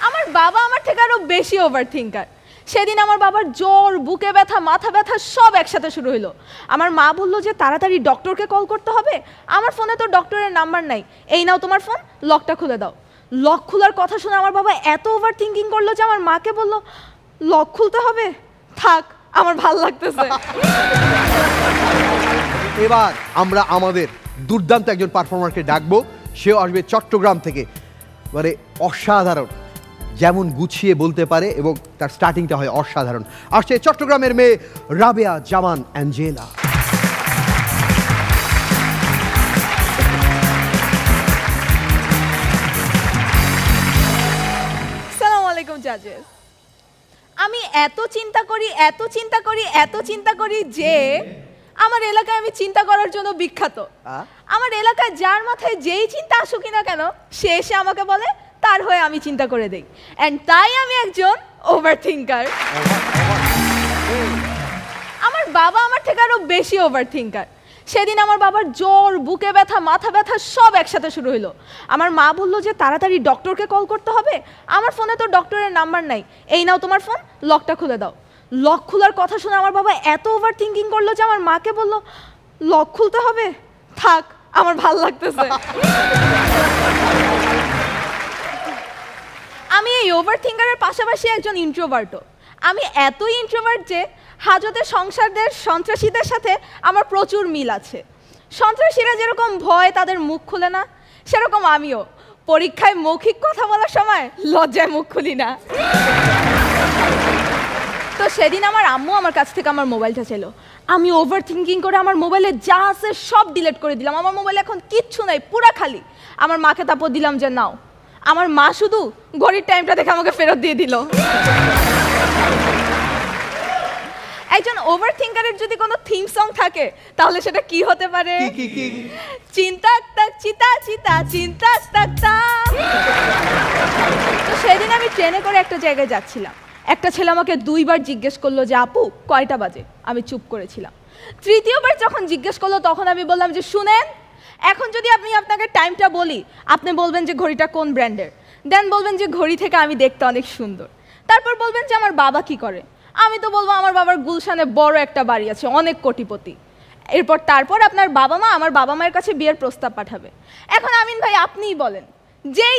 আমার বাবা আমার থেকে আরো বেশি ওভার থিঙ্কার। সেদিন আমার বাবার জ্বর, বুকে ব্যথা, মাথা ব্যথা সব একসাথে শুরু হলো। আমার মা বললো যে তাড়াতাড়ি ডক্টরকে কল করতে হবে। আমার ফোনে তো ডক্টরের নাম্বার নাই। এই নাও তোমার ফোন, লকটা খুলে দাও। লক খোলার কথা শুনে আমার বাবা এত ওভার থিঙ্কিং করলো যে আমার মাকে বললো লক খুলতে হবে, থাক আমার ভাল লাগতেছে। এবার আমরা আমাদের দুর্দান্ত একজন পারফর্মারকে ডাকবো। সেও আসবে চট্টগ্রাম থেকে। মানে অসাধারণ, যেমন গুছিয়ে বলতে পারে এবং তার স্টার্টিংটা হয় অসাধারণ। আসছে চট্টগ্রামের মেয়ে রাবেয়া জামান অ্যাঞ্জেলা। আসসালামু আলাইকুম জাজেস। আমি এত চিন্তা করি যে আমার এলাকায় আমি চিন্তা করার জন্য বিখ্যাত। আমার এলাকায় যার মাথায় যেই চিন্তা আসুক না কেন, সে এসে আমাকে বলে তার হয়ে আমি চিন্তা করে দেই। এন্ড তাই আমি একজন ওভার থিঙ্কার। আমার বাবা আমার থেকে আরো বেশি ওভার থিঙ্কার। সেদিন আমার বাবার জ্বর, বুকে ব্যথা, মাথা ব্যথা সব একসাথে শুরু হলো। আমার মা বললো যে তাড়াতাড়ি ডক্টরকে কল করতে হবে। আমার ফোনে তো ডক্টরের নাম্বার নাই। এই নাও তোমার ফোন, লকটা খুলে দাও। লক খোলার কথা শুনে আমার বাবা এত ওভার থিঙ্কিং করলো যে আমার মাকে বললো লক খুলতে হবে, থাক আমার ভাল লাগতেছে। আমি এই ওভার থিঙ্কারের পাশাপাশি একজন ইন্ট্রোভার্টও। আমি এতই ইন্ট্রোভার্ট যে হাজতের সংসারদের সন্ত্রাসীদের সাথে আমার প্রচুর মিল আছে। সন্ত্রাসীরা যেরকম ভয় তাদের মুখ খুলে না, সেরকম আমিও পরীক্ষায় মৌখিক কথা বলার সময় লজ্জায় মুখ খুলি না। তো সেদিন আমার আম্মু আমার কাছ থেকে আমার মোবাইলটা ছিল। আমি ওভার থিঙ্কিং করে আমার মোবাইলে যা আছে সব ডিলিট করে দিলাম। আমার মোবাইলে এখন কিচ্ছু নাই, পুরা খালি। আমার মাকে তারপর দিলাম যে নাও। আমার মা শুধু ঘড়ির টাইমটা দেখে আমাকে ফেরত দিয়ে দিল। একজন ওভার থিঙ্কারের যদি কোনো থিম সং থাকে তাহলে সেটা কি হতে পারে? চিন্তা তাক চিতা চিতা চিন্তা তাক তা। তো সেদিন আমি ট্রেনে করে একটা জায়গায় যাচ্ছিলাম। একটা ছেলে আমাকে 2 বার জিজ্ঞেস করলো যে আপু কয়টা বাজে। আমি চুপ করেছিলাম। তৃতীয়বার যখন জিজ্ঞেস করলো তখন আমি বললাম যে শুনেন, এখন যদি আমি আপনাকে টাইমটা বলি, আপনি বলবেন যে ঘড়িটা কোন ব্র্যান্ডের, দেন বলবেন যে ঘড়ি থেকে আমি দেখতে অনেক সুন্দর, তারপর বলবেন যে আমার বাবা কি করে। আমি তো বলবো আমার বাবার গুলশানে বড় একটা বাড়ি আছে, অনেক কোটিপতি। তারপর আপনার বাবা মা আমার বাবা মায়ের কাছে বিয়ের প্রস্তাব পাঠাবে। এখন আমিন ভাই আপনিই বলেন, যেই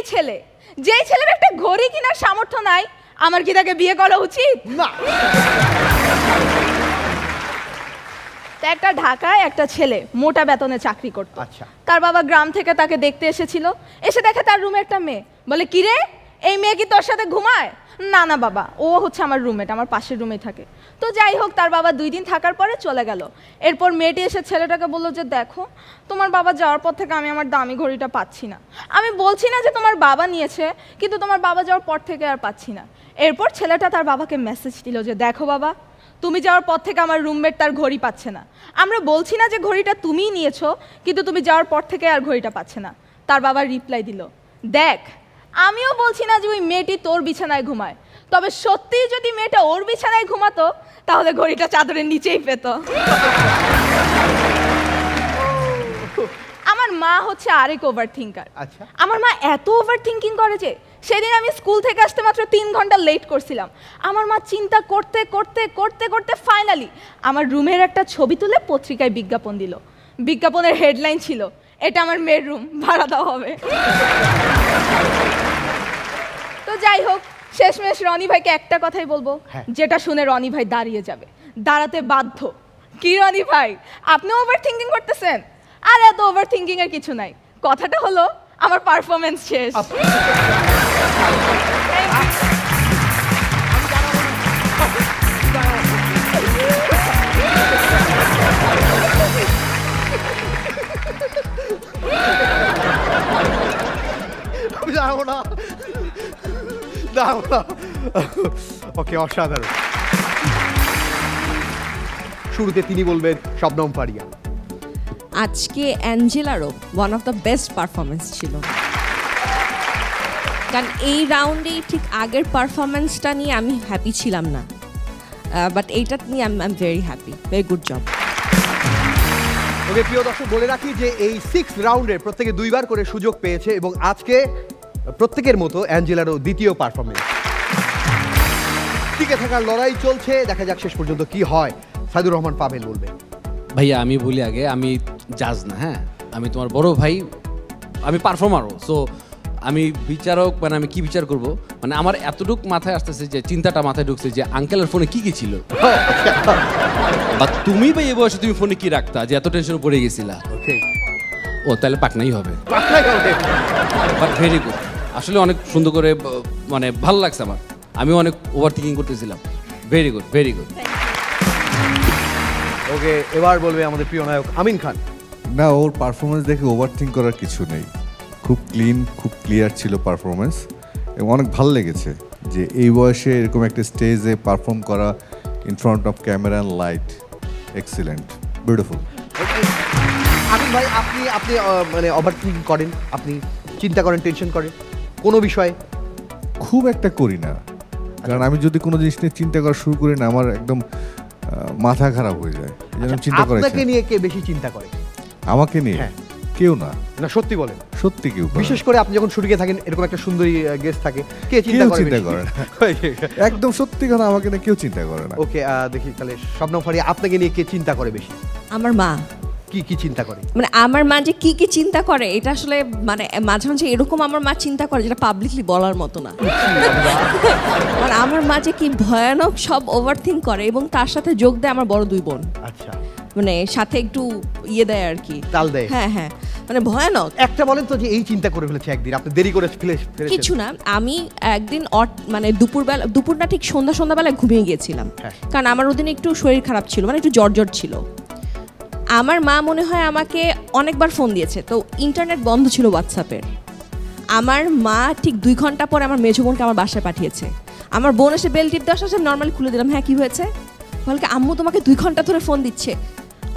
ছেলের একটা ঘড়ি কেনার সামর্থ্য নাই, আমার কি তাকে বিয়ে করা উচিত? না। একটা ঢাকায় একটা ছেলে মোটা বেতনে চাকরি করতো। তার বাবা গ্রাম থেকে তাকে দেখতে এসেছিল। এসে দেখে তার রুমে একটা মেয়ে। বলে কি রে, এই মেয়ে কি তোর সাথে ঘুমায়? না না বাবা, ও হচ্ছে আমার রুমমেট, আমার পাশের রুমেই থাকে। তো যাই হোক, তার বাবা 2 দিন থাকার পরে চলে গেল। এরপর মেয়েটি এসে ছেলেটাকে বললো যে দেখো, তোমার বাবা যাওয়ার পর থেকে আমি আমার দামি ঘড়িটা পাচ্ছি না। আমি বলছি না যে তোমার বাবা নিয়েছে, কিন্তু তোমার বাবা যাওয়ার পর থেকে আর পাচ্ছি না। এরপর ছেলেটা তার বাবাকে মেসেজ দিল যে দেখো বাবা, তুমি যাওয়ার পর থেকে আমার রুমমেট তার ঘড়ি পাচ্ছে না। আমরা বলছি না যে ঘড়িটা তুমিই নিয়েছো, কিন্তু তুমি যাওয়ার পর থেকে আর ঘড়িটা পাচ্ছে না। তার বাবা রিপ্লাই দিল, দেখ আমিও বলছি না যে ওই মেয়েটি তোর বিছানায় ঘুমায়, তবে সত্যিই যদি মেয়েটা ওর বিছানায় ঘুমাতো তাহলে ঘড়িটা চাদরের নিচেই পেত। আমার মা হচ্ছে আরেক ওভার থিঙ্কার। আমার মা এত ওভার থিঙ্কিং করে যে সেদিন আমি স্কুল থেকে আসতে মাত্র 3 ঘন্টা লেট করছিলাম। আমার মা চিন্তা করতে করতে করতে করতে ফাইনালি আমার রুমের একটা ছবি তুলে পত্রিকায় বিজ্ঞাপন দিল। বিজ্ঞাপনের হেডলাইন ছিল, এটা আমার মেয়ের রুম, ভাড়া দেওয়া হবে। তো যাই হোক, শেষমেশ রনি ভাইকে একটা কথাই বলবো, যেটা শুনে রনি ভাই দাঁড়িয়ে যাবে, দাঁড়াতে বাধ্য। কি রনি ভাই, আপনি ওভার থিঙ্কিং করতেছেন? আর এত ওভার থিঙ্কিং এর কিছু নাই, কথাটা হলো আমার পারফরমেন্স শেষ। ওকে, অসাধারণ। শুরুতে তিনি বলবেন শবনম ফারিয়া। আজকে অ্যাঞ্জেলারও one of the best performance ছিল, কারণ এই রাউন্ডেই ঠিক আগের পারফরমেন্সটা নিয়ে আমি হ্যাপি ছিলাম না, বাট এইটা নিয়ে I am very happy. Very good job. Okay প্রিয় দর্শক, বলে রাখি যে এই 6 রাউন্ডে প্রত্যেকে 2 বার করে সুযোগ পেয়েছে এবং আজকে প্রত্যেকের মতো অ্যাঞ্জেলারও দ্বিতীয় পারফরমেন্স। টিকে থাকার লড়াই চলছে, দেখা যাক শেষ পর্যন্ত কি হয়। সাইদুর রহমান পাভেল বলবে। ভাইয়া আমি বলি আগে, আমি জাজ না, হ্যাঁ আমি তোমার বড় ভাই, আমি পারফর্মারও। সো আমি বিচারক, মানে আমি কি বিচার করব, মানে আমার এতটুক মাথায় আসতেছে যে চিন্তাটা মাথায় ঢুকছে যে আঙ্কেলের ফোনে কি কি ছিল, বা তুমি ভাই এই বয়সে তুমি ফোনে কি রাখতা যে এত টেনশন পড়ে গেছিলা। ও তাহলে পাকনাই হবে, বাট ভেরি গুড। আসলে অনেক সুন্দর করে, মানে ভালো লাগছে আমার, আমি অনেক ওভার থিঙ্কিং করতেছিলাম। Very good, very good. Okay, এবার বলবে আমাদের প্রিয় নায়ক আমিন খান। না, ওর পারফরমেন্স দেখে ওভারথিঙ্ক করার কিছু নেই, খুব ক্লিন, খুব ক্লিয়ার ছিল পারফরমেন্স, এবং অনেক ভালো লেগেছে যে এই বয়সে এরকম একটা স্টেজে পারফর্ম করা in front of camera and light. Excellent, beautiful. Amin ভাই, আপনি আপনি মানে ওভারথিঙ্কিং করেন, আপনি চিন্তা করেন, টেনশন করেন কোনো বিষয়ে? খুব একটা করি না, কারণ আমি যদি কোনো জিনিস নিয়ে চিন্তা করা শুরু করি না, আমার একদম মাথা খারাপ হয়ে যায়। চিন্তা করে আপনাকে নিয়ে কে বেশি চিন্তা করে? আমাকে নিয়ে কেউ না। না, সত্যি বলেন? সত্যি কেউ। বিশেষ করে আপনি যখন শুটিংয়ে থাকেন, এরকম একটা সুন্দরী গেস্ট থাকে, কে চিন্তা করে না? একদম সত্যি কথা, আমাকে নিয়ে কেউ চিন্তা করে না। ওকে, দেখি তাহলে শবনম ফারিয়া, আপনাকে নিয়ে কে চিন্তা করে বেশি? আমার মা। কি কি চিন্তা করে? মানে আমার মা যে কি কি চিন্তা করে, এটা আসলে মানে মাঝে মাঝে এরকম আমার মা চিন্তা করে যেটা পাবলিকলি বলার মতো না। মানে আমার মা যে কি ভয়ানক সব ওভারথিঙ্ক করে, এবং তার সাথে যোগ দেয় আমার বড় দুই বোন। আচ্ছা, মানে সাথে একটু ইয়ে দেয় আর কি, তাল দেয়। হ্যাঁ হ্যাঁ, মানে ভয়ানক। একটা বলেন তো যে এই চিন্তা করে ফেলেছে একদিন, আপনি দেরি করে ফেলেছেন? কিছু না, আমি একদিন মানে দুপুর না ঠিক সন্ধ্যাবেলায় ঘুমিয়ে গিয়েছিলাম, কারণ আমার ওদিন একটু শরীর খারাপ ছিল, মানে একটু জ্বর ছিল। আমার মা মনে হয় আমাকে অনেকবার ফোন দিয়েছে, তো ইন্টারনেট বন্ধ ছিল হোয়াটসঅ্যাপের। আমার মা ঠিক 2 ঘন্টা পরে আমার মেজো বোনকে আমার বাসায় পাঠিয়েছে। আমার বোন এসে বেল টিপ দেওয়ার সাথে নর্মালি খুলে দিলাম, হ্যাঁ কি হয়েছে, বলকে আম্মু তোমাকে 2 ঘন্টা ধরে ফোন দিচ্ছে,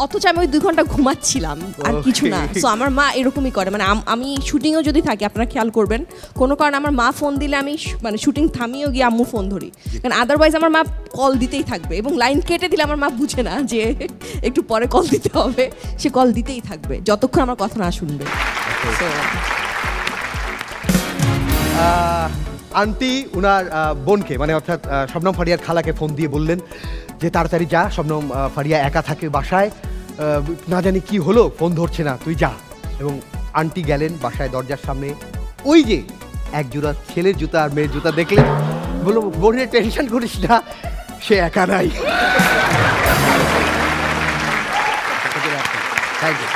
অথচ আমি ওই 2 ঘন্টা ঘুমাচ্ছিলাম, আর কিছু না। সো আমার মা এরকমই করে, মানে আমি শুটিংও যদি থাকি, আপনারা খেয়াল করবেন, কোনো কারণে আমার মা ফোন দিলে আমি মানে শুটিং থামিয়েও গিয়ে আম্মু ফোন ধরি, কারণ আদারওয়াইজ আমার মা কল দিতেই থাকবে, এবং লাইন কেটে দিলে আমার মা বুঝে না যে একটু পরে কল দিতে হবে, সে কল দিতেই থাকবে যতক্ষণ আমার কথা না শুনবে। আন্টি উনার বোনকে, মানে অর্থাৎ শবনম ফারিয়ার খালাকে ফোন দিয়ে বললেন যে তাড়াতাড়ি যা, শবনম ফারিয়া একা থাকে বাসায়, না জানি কি হলো, ফোন ধরছে না, তুই যা। এবং আন্টি গেলেন বাসায়, দরজার সামনে ওই যে এক জোড়া ছেলের জুতা আর মেয়ের জুতা দেখলেন, বললো বোনের টেনশন করিস না, সে একা নাই। Thank you.